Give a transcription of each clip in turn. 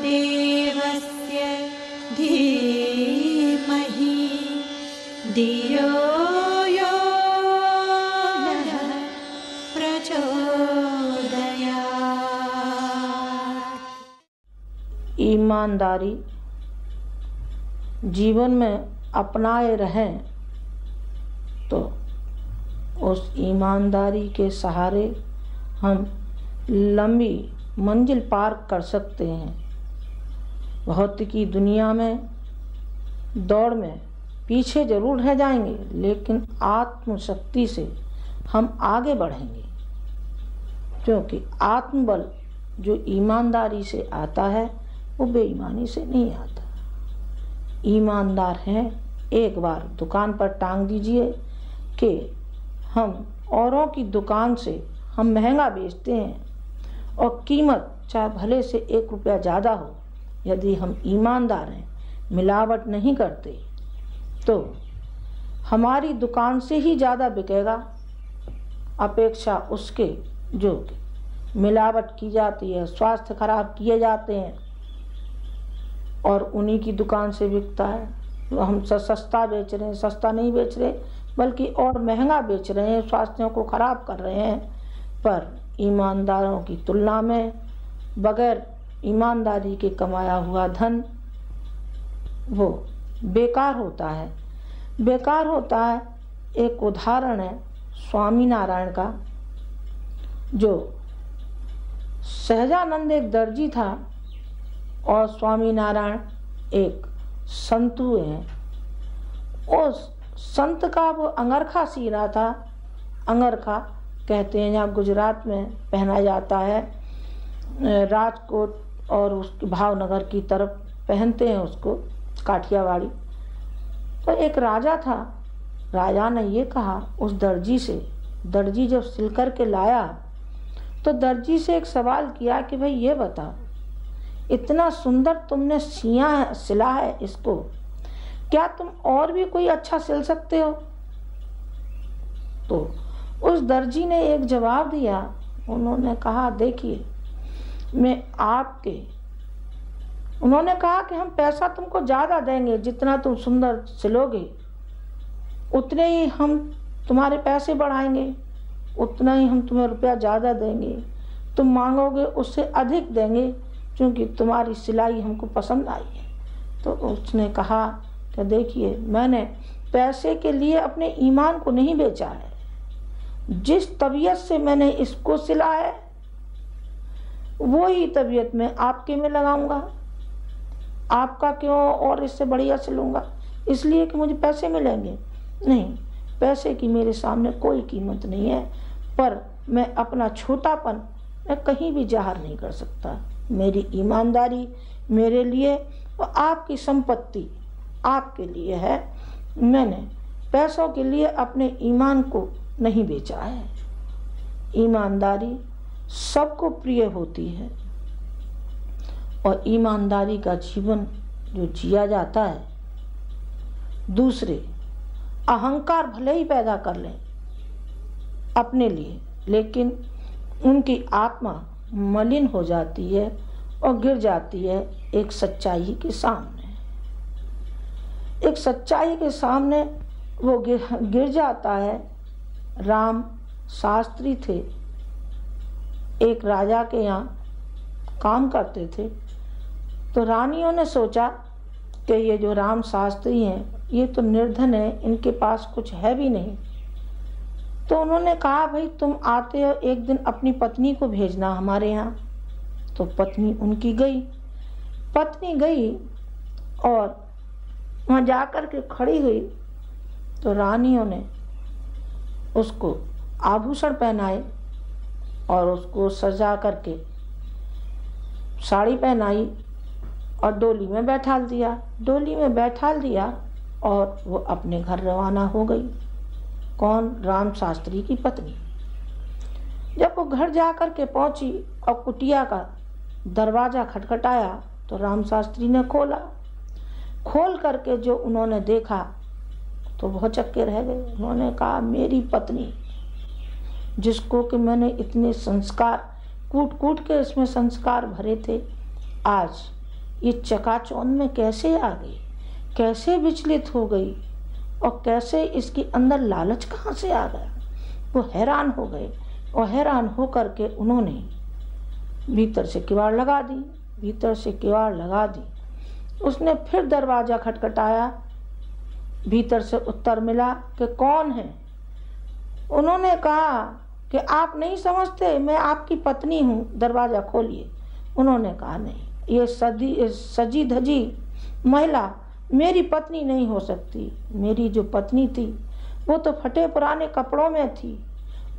देवस्य धीमहि धियो यो नः प्रचोदयात्। ईमानदारी जीवन में अपनाए रहें तो उस ईमानदारी के सहारे हम लंबी मंजिल पार कर सकते हैं। भौतिकी दुनिया में दौड़ में पीछे जरूर रह जाएंगे, लेकिन आत्मशक्ति से हम आगे बढ़ेंगे, क्योंकि आत्मबल जो ईमानदारी से आता है वो बेईमानी से नहीं आता। ईमानदार हैं, एक बार दुकान पर टांग दीजिए कि हम औरों की दुकान से हम महंगा बेचते हैं और कीमत चाहे भले से 1 रुपया ज़्यादा हो, यदि हम ईमानदार हैं, मिलावट नहीं करते, तो हमारी दुकान से ही ज़्यादा बिकेगा अपेक्षा उसके जो मिलावट की जाती है, स्वास्थ्य खराब किए जाते हैं और उन्हीं की दुकान से बिकता है। तो हम सस्ता बेच रहे हैं, सस्ता नहीं बेच रहे बल्कि और महंगा बेच रहे हैं, स्वास्थ्यों को खराब कर रहे हैं। पर ईमानदारों की तुलना में बगैर ईमानदारी के कमाया हुआ धन वो बेकार होता है, बेकार होता है। एक उदाहरण है स्वामी नारायण का। जो सहजानंद एक दर्जी था और स्वामी नारायण एक संतु हैं। उस संत का वो अंगरखा सी रहा था। अंगरखा कहते हैं यहाँ गुजरात में पहना जाता है, राजकोट और उसके भावनगर की तरफ पहनते हैं उसको, काठियावाड़ी। तो एक राजा था, राजा ने ये कहा उस दर्जी से, दर्जी जब सिल कर के लाया तो दर्जी से एक सवाल किया कि भाई ये बता, इतना सुंदर तुमने सिला है इसको, क्या तुम और भी कोई अच्छा सिल सकते हो? तो उस दर्जी ने एक जवाब दिया। उन्होंने कहा देखिए मैं आपके, उन्होंने कहा कि हम पैसा तुमको ज़्यादा देंगे, जितना तुम सुंदर सिलोगे उतने ही हम तुम्हारे पैसे बढ़ाएंगे, उतना ही हम तुम्हें रुपया ज़्यादा देंगे, तुम मांगोगे उससे अधिक देंगे, क्योंकि तुम्हारी सिलाई हमको पसंद आई है। तो उसने कहा कि देखिए मैंने पैसे के लिए अपने ईमान को नहीं बेचा है, जिस तबीयत से मैंने इसको सिला है वो ही तबीयत मैं आपके में लगाऊंगा, आपका क्यों और इससे बढ़िया सिलूंगा इसलिए कि मुझे पैसे मिलेंगे। नहीं, पैसे की मेरे सामने कोई कीमत नहीं है, पर मैं अपना छोटापन मैं कहीं भी जाहिर नहीं कर सकता। मेरी ईमानदारी मेरे लिए और आपकी संपत्ति आपके लिए है। मैंने पैसों के लिए अपने ईमान को नहीं बेचा है। ईमानदारी सबको प्रिय होती है और ईमानदारी का जीवन जो जिया जाता है, दूसरे अहंकार भले ही पैदा कर लें अपने लिए, लेकिन उनकी आत्मा मलिन हो जाती है और गिर जाती है एक सच्चाई के सामने। एक सच्चाई के सामने वो गिर जाता है। राम शास्त्री थे, एक राजा के यहाँ काम करते थे। तो रानियों ने सोचा कि ये जो राम शास्त्री हैं ये तो निर्धन है, इनके पास कुछ है भी नहीं। तो उन्होंने कहा भाई तुम आते हो एक दिन अपनी पत्नी को भेजना हमारे यहाँ। तो पत्नी उनकी गई, पत्नी गई और वहाँ जाकर के खड़ी हुई। तो रानियों ने उसको आभूषण पहनाए और उसको सजा करके साड़ी पहनाई और डोली में बैठाल दिया। डोली में बैठाल दिया और वो अपने घर रवाना हो गई। कौन? राम शास्त्री की पत्नी। जब वो घर जा कर के पहुंची और कुटिया का दरवाज़ा खटखटाया तो राम शास्त्री ने खोला। खोल करके जो उन्होंने देखा तो बहुत चक्के रह गए। उन्होंने कहा मेरी पत्नी, जिसको कि मैंने इतने संस्कार कूट कूट के इसमें संस्कार भरे थे, आज ये चकाचौंध में कैसे आ गई, कैसे विचलित हो गई और कैसे इसके अंदर लालच कहाँ से आ गया। वो हैरान हो गए और हैरान हो करके उन्होंने भीतर से किवाड़ लगा दी, भीतर से किवाड़ लगा दी। उसने फिर दरवाज़ा खटखटाया, भीतर से उत्तर मिला कि कौन है। उन्होंने कहा कि आप नहीं समझते, मैं आपकी पत्नी हूँ, दरवाज़ा खोलिए। उन्होंने कहा नहीं, ये सजी धजी महिला मेरी पत्नी नहीं हो सकती। मेरी जो पत्नी थी वो तो फटे पुराने कपड़ों में थी,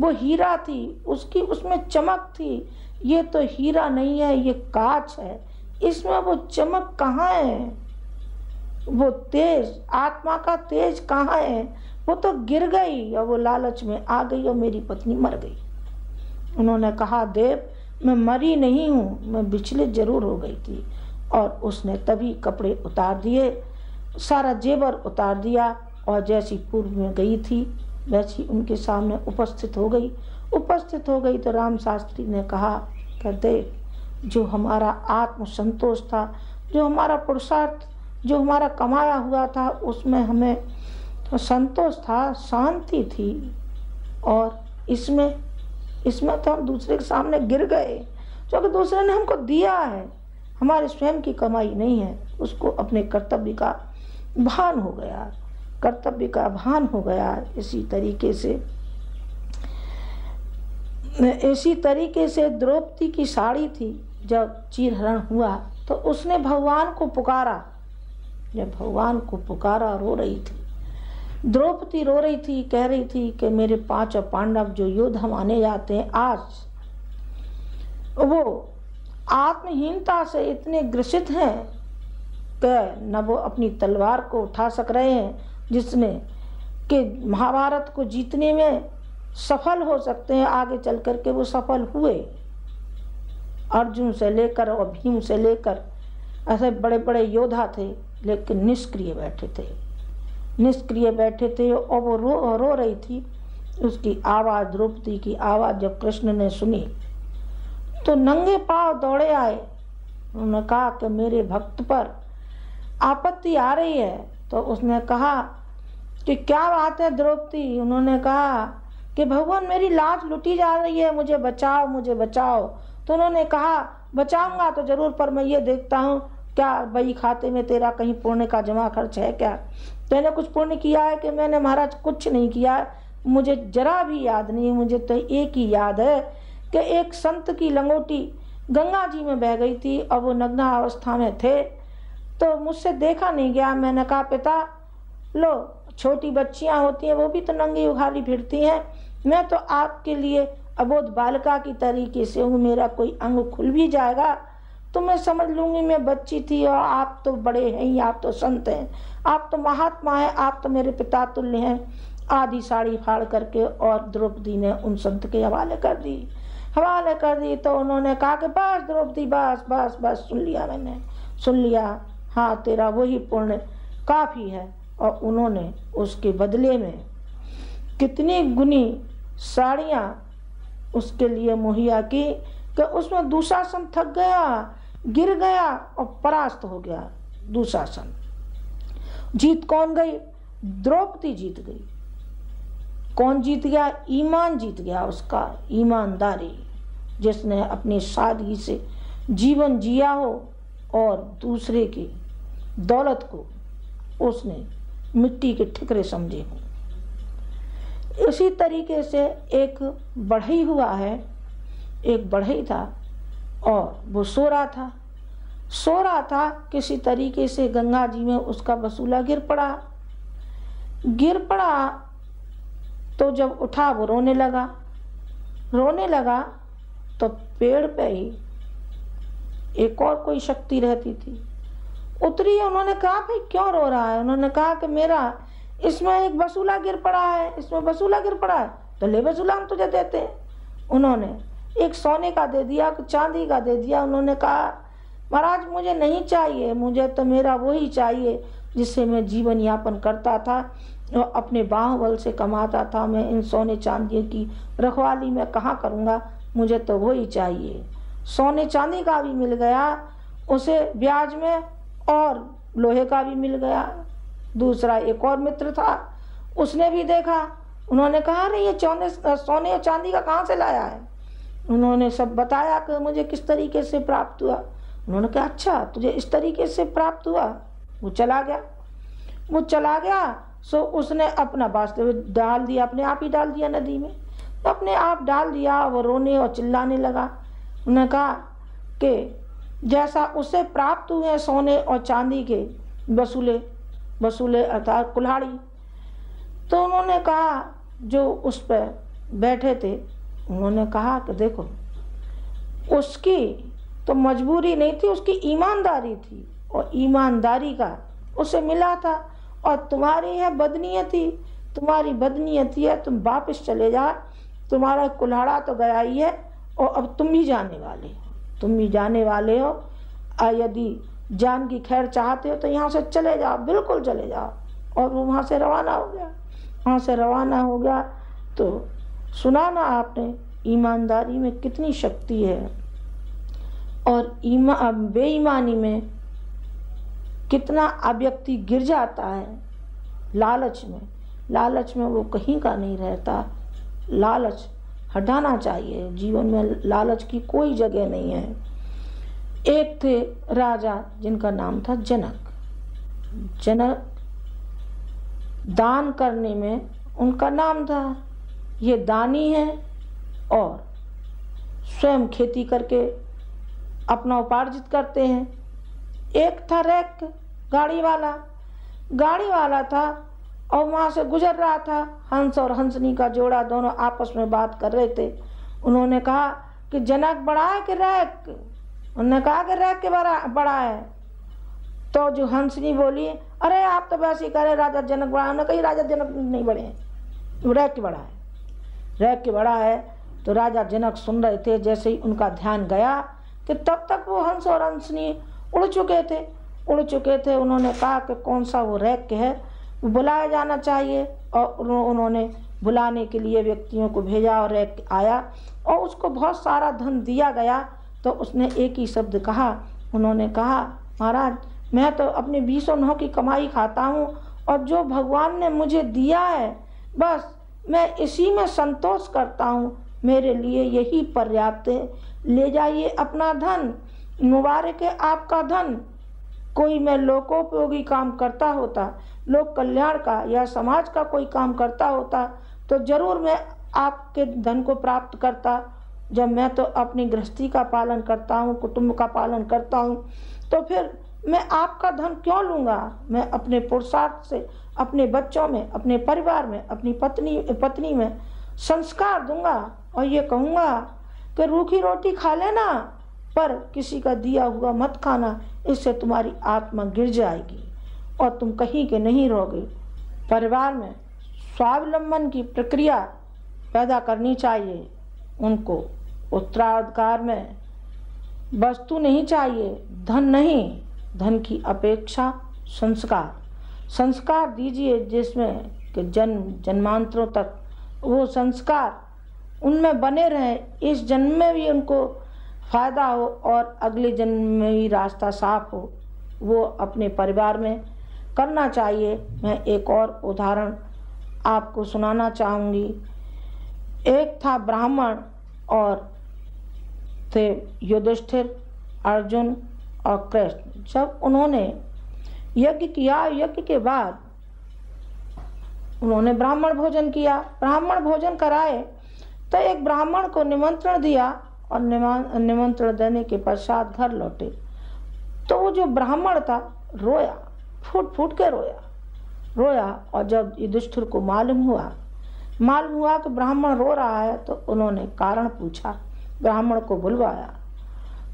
वो हीरा थी, उसकी उसमें चमक थी। ये तो हीरा नहीं है, ये कांच है, इसमें वो चमक कहाँ है, वो तेज, आत्मा का तेज कहाँ है। वो तो गिर गई और वो लालच में आ गई और मेरी पत्नी मर गई। उन्होंने कहा देव, मैं मरी नहीं हूँ, मैं विचलित जरूर हो गई थी। और उसने तभी कपड़े उतार दिए, सारा जेवर उतार दिया और जैसी पूर्व में गई थी वैसी उनके सामने उपस्थित हो गई। उपस्थित हो गई तो राम शास्त्री ने कहा कि देव, जो हमारा आत्म संतोष था, जो हमारा पुरुषार्थ, जो हमारा कमाया हुआ था, उसमें हमें तो संतोष था, शांति थी, और इसमें तो हम दूसरे के सामने गिर गए, क्योंकि दूसरे ने हमको दिया है, हमारे स्वयं की कमाई नहीं है। उसको अपने कर्तव्य का भान हो गया, कर्तव्य का भान हो गया। इसी तरीके से द्रौपदी की साड़ी थी, जब चीरहरण हुआ तो उसने भगवान को पुकारा। जब भगवान को पुकारा, रो रही थी द्रौपदी, रो रही थी, कह रही थी कि मेरे 5 पांडव जो योद्धा माने जाते हैं, आज वो आत्महीनता से इतने ग्रसित हैं कि न वो अपनी तलवार को उठा सक रहे हैं, जिसने कि महाभारत को जीतने में सफल हो सकते हैं। आगे चल कर के वो सफल हुए, अर्जुन से लेकर और भीम से लेकर ऐसे बड़े बड़े योद्धा थे, लेकिन निष्क्रिय बैठे थे और वो रो रही थी। उसकी आवाज़, द्रौपदी की आवाज़ जब कृष्ण ने सुनी तो नंगे पांव दौड़े आए। उन्होंने कहा कि मेरे भक्त पर आपत्ति आ रही है। तो उसने कहा कि क्या बात है द्रौपदी। उन्होंने कहा कि भगवान, मेरी लाज लुटी जा रही है, मुझे बचाओ, मुझे बचाओ। तो उन्होंने कहा बचाऊंगा तो जरूर, पर मैं ये देखता हूँ क्या बही खाते में तेरा कहीं पुण्य का जमा खर्च है क्या, मैंने कुछ पुण्य किया है कि मैंने महाराज कुछ नहीं किया, मुझे जरा भी याद नहीं। मुझे तो एक ही याद है कि एक संत की लंगोटी गंगा जी में बह गई थी और वो नग्न अवस्था में थे, तो मुझसे देखा नहीं गया। मैंने कहा पिता, लो छोटी बच्चियां होती हैं वो भी तो नंगी उघाड़ी फिरती हैं, मैं तो आपके लिए अबोध बालिका की तरीके से हूँ, मेरा कोई अंग खुल भी जाएगा तो मैं समझ लूँगी मैं बच्ची थी, और आप तो बड़े हैं ही, आप तो संत हैं, आप तो महात्मा हैं, आप तो मेरे पिता तुल्य हैं। आधी साड़ी फाड़ करके और द्रौपदी ने उन संत के हवाले कर दी। तो उन्होंने कहा कि बस द्रौपदी, बस बस बस, सुन लिया, मैंने सुन लिया, हाँ तेरा वही पुण्य काफ़ी है। और उन्होंने उसके बदले में कितनी गुनी साड़ियाँ उसके लिए मुहैया की कि उसमें दुशासन थक गया, गिर गया और परास्त हो गया। दुशासन जीत कौन गई? द्रौपदी जीत गई। कौन जीत गया? ईमान जीत गया उसका, ईमानदारी, जिसने अपनी सादगी से जीवन जिया हो और दूसरे की दौलत को उसने मिट्टी के ठिकरे समझे हो। इसी तरीके से एक बढ़ई हुआ है, एक बढ़ई था और वो सो रहा था किसी तरीके से गंगा जी में उसका वसूला गिर पड़ा। तो जब उठा वो रोने लगा तो पेड़ पे ही एक और कोई शक्ति रहती थी, उतरी। उन्होंने कहा भाई क्यों रो रहा है? उन्होंने कहा कि मेरा इसमें एक वसूला गिर पड़ा है, तो ले वसूला हम तुझे देते हैं। उन्होंने एक सोने का दे दिया, चांदी का दे दिया। उन्होंने कहा महाराज मुझे नहीं चाहिए, मुझे तो मेरा वही चाहिए जिससे मैं जीवन यापन करता था और अपने बाहुबल से कमाता था। मैं इन सोने चांदी की रखवाली में कहाँ करूँगा, मुझे तो वही चाहिए। सोने चांदी का भी मिल गया उसे ब्याज में और लोहे का भी मिल गया। दूसरा एक और मित्र था, उसने भी देखा। उन्होंने कहा अरे ये सोने और चांदी का कहाँ से लाया है। उन्होंने सब बताया कि मुझे किस तरीके से प्राप्त हुआ। उन्होंने कहा अच्छा तुझे इस तरीके से प्राप्त हुआ। वो चला गया। सो उसने अपना वास्तविक डाल दिया, अपने आप ही डाल दिया नदी में। तो अपने आप डाल दिया। वो रोने और चिल्लाने लगा। उन्होंने कहा कि जैसा उसे प्राप्त हुए सोने और चांदी के वसूले अर्थात कुल्हाड़ी। तो उन्होंने कहा जो उस पर बैठे थे, उन्होंने कहा कि देखो उसकी तो मजबूरी नहीं थी, उसकी ईमानदारी थी और ईमानदारी का उसे मिला था। और तुम्हारी है बदनीयती, तुम्हारी बदनीयती है, तुम वापस चले जा। तुम्हारा कुल्हाड़ा तो गया ही है और अब तुम भी जाने वाले हो। यदि जान की खैर चाहते हो तो यहाँ से चले जाओ, बिल्कुल चले जाओ। और वो वहाँ से रवाना हो गया। तो सुना ना आपने ईमानदारी में कितनी शक्ति है और बेईमानी में कितना व्यक्ति गिर जाता है। लालच में वो कहीं का नहीं रहता। लालच हटाना चाहिए, जीवन में लालच की कोई जगह नहीं है। एक थे राजा जिनका नाम था जनक दान करने में उनका नाम था। ये दानी है और स्वयं खेती करके अपना उपार्जित करते हैं। एक था रैक गाड़ी वाला था और वहाँ से गुजर रहा था। हंस और हंसनी का जोड़ा दोनों आपस में बात कर रहे थे। उन्होंने कहा कि जनक बड़ा है कि रैक। उन्होंने कहा कि रैक के बड़ा है। तो जो हंसनी बोली अरे आप तो वैसे ही कह रहे राजा जनक बड़ा है। उन्होंने कही राजा जनक नहीं बड़े हैं, रैक के बड़ा है। तो राजा जनक सुन रहे थे। जैसे ही उनका ध्यान गया कि तब तक वो हंस और हंसनी उड़ चुके थे। उन्होंने कहा कि कौन सा वो रैक है, वो बुलाया जाना चाहिए। और उन्होंने बुलाने के लिए व्यक्तियों को भेजा और रैक आया और उसको बहुत सारा धन दिया गया। तो उसने एक ही शब्द कहा। उन्होंने कहा महाराज मैं तो अपने 20 की कमाई खाता हूँ और जो भगवान ने मुझे दिया है बस मैं इसी में संतोष करता हूँ, मेरे लिए यही पर्याप्त है। ले जाइए अपना धन, मुबारक है आपका धन। कोई मैं लोकोपयोगी काम करता होता, लोक कल्याण का या समाज का कोई काम करता होता तो जरूर मैं आपके धन को प्राप्त करता। जब मैं तो अपनी गृहस्थी का पालन करता हूँ, कुटुंब का पालन करता हूँ, तो फिर मैं आपका धन क्यों लूँगा। मैं अपने पुरुषार्थ से अपने बच्चों में, अपने परिवार में, अपनी पत्नी में संस्कार दूंगा और ये कहूँगा कि रूखी रोटी खा लेना पर किसी का दिया हुआ मत खाना, इससे तुम्हारी आत्मा गिर जाएगी और तुम कहीं के नहीं रहोगे। परिवार में स्वावलंबन की प्रक्रिया पैदा करनी चाहिए। उनको उत्तराधिकार में वस्तु नहीं चाहिए, धन नहीं, धन की अपेक्षा संस्कार दीजिए जिसमें कि जन्मांतरों तक वो संस्कार उनमें बने रहें। इस जन्म में भी उनको फायदा हो और अगले जन्म में भी रास्ता साफ हो, वो अपने परिवार में करना चाहिए। मैं एक और उदाहरण आपको सुनाना चाहूँगी। एक था ब्राह्मण और थे युधिष्ठिर, अर्जुन और कृष्ण। जब उन्होंने यज्ञ किया, यज्ञ के बाद उन्होंने ब्राह्मण भोजन किया। ब्राह्मण भोजन कराए तो एक ब्राह्मण को निमंत्रण दिया और निमंत्रण देने के पश्चात घर लौटे तो वो जो ब्राह्मण था रोया, फूट फूट के रोया। और जब युधिष्ठिर को मालूम हुआ कि ब्राह्मण रो रहा है तो उन्होंने कारण पूछा, ब्राह्मण को बुलवाया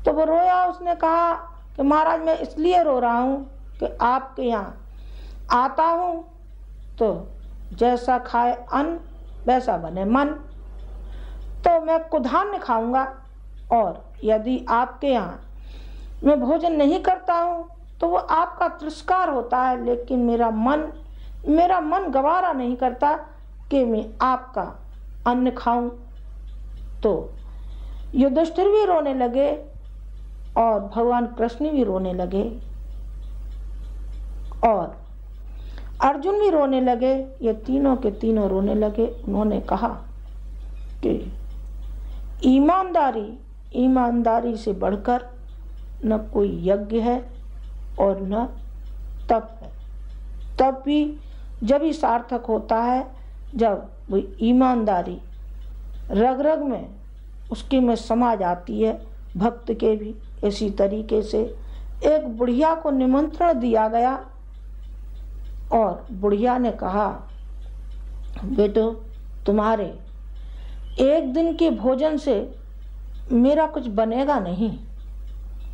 तो वो रोया। उसने कहा कि महाराज मैं इसलिए रो रहा हूँ कि आपके यहाँ आता हूँ तो जैसा खाए अन्न वैसा बने मन, तो मैं कुधान्य खाऊंगा और यदि आपके यहाँ मैं भोजन नहीं करता हूँ तो वो आपका तिरस्कार होता है, लेकिन मेरा मन गवारा नहीं करता कि मैं आपका अन्न खाऊं। तो युधिष्ठिर भी रोने लगे और भगवान कृष्ण भी रोने लगे और अर्जुन भी रोने लगे। ये तीनों के तीनों रोने लगे। उन्होंने कहा कि ईमानदारी से बढ़कर न कोई यज्ञ है और न तप है। तप भी जब ही सार्थक होता है जब वो ईमानदारी रग रग में उसके में समा जाती है। भक्त के भी इसी तरीके से एक बुढ़िया को निमंत्रण दिया गया और बुढ़िया ने कहा, बेटो तुम्हारे एक दिन के भोजन से मेरा कुछ बनेगा नहीं,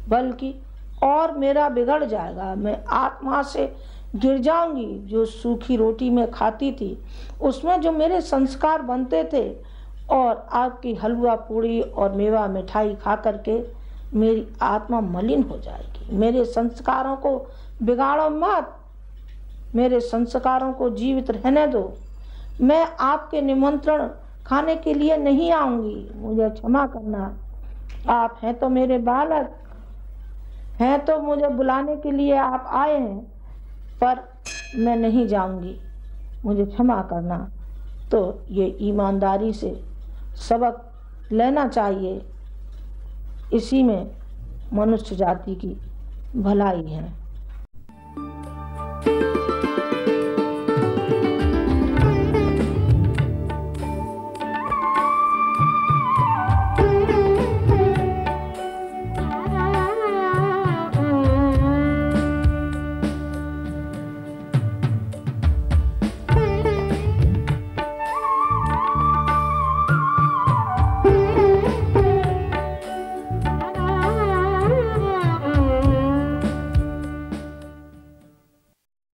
बल्कि और मेरा बिगड़ जाएगा। मैं आत्मा से गिर जाऊंगी। जो सूखी रोटी मैं खाती थी उसमें जो मेरे संस्कार बनते थे और आपकी हलवा पूड़ी और मेवा मिठाई खा करके मेरी आत्मा मलिन हो जाएगी। मेरे संस्कारों को बिगाड़ो मत, मेरे संस्कारों को जीवित रहने दो। मैं आपके निमंत्रण खाने के लिए नहीं आऊंगी, मुझे क्षमा करना। आप हैं तो मेरे बालक हैं, तो मुझे बुलाने के लिए आप आए हैं, पर मैं नहीं जाऊंगी, मुझे क्षमा करना। तो ये ईमानदारी से सबक लेना चाहिए। इसी में मनुष्य जाति की भलाई है।